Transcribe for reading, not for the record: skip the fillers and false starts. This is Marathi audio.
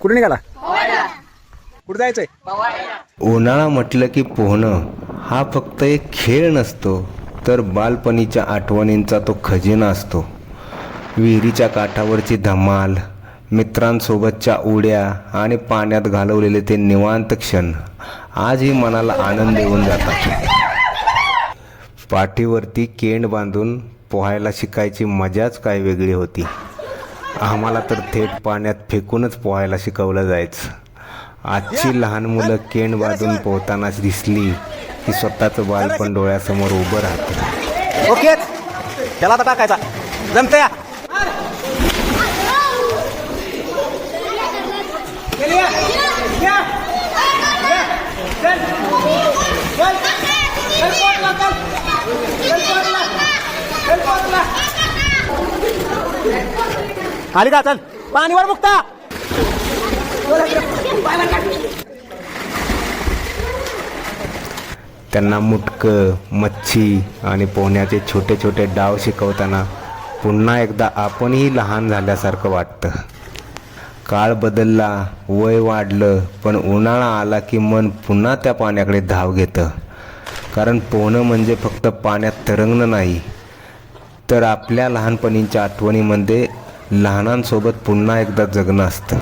कुठे निघाला? कुठे जायचंय? उन्हाळा म्हटलं की पोहणं हा फक्त एक खेळ नसतो, तर बालपणीच्या आठवणींचा तो खजिना असतो. विहिरीच्या काठावरची धमाल, मित्रांसोबतच्या उड्या आणि पाण्यात घालवलेले ते निवांत क्षण आजही मनाला आनंद देऊन जातात. पाठीवरती केंड बांधून पोहायला शिकायची मजाच काय वेगळी होती. आम्हाला तर थेट पाण्यात फेकूनच पोहायला शिकवलं जायचं. आजची लहान मुलं केंड बांधून पोहतानाच दिसली की स्वतःचं बालपण डोळ्यासमोर उभं राहतं. ओके, त्याला आता टाकायचा. जमतंय? आली का? चल पाणीवर मुक्ता. त्यांना मुटकं, मच्छी आणि पोहण्याचे छोटे छोटे डाव शिकवताना पुन्हा एकदा आपणही लहान झाल्यासारखं वाटतं. काळ बदलला, वय वाढलं, पण उन्हाळा आला की मन पुन्हा त्या पाण्याकडे धाव घेतं. कारण पोहणं म्हणजे फक्त पाण्यात तरंगणं नाही, तर आपल्या लहानपणीच्या आठवणीमध्ये लहानांसोबत पुन्हा एकदा जगणं असतं.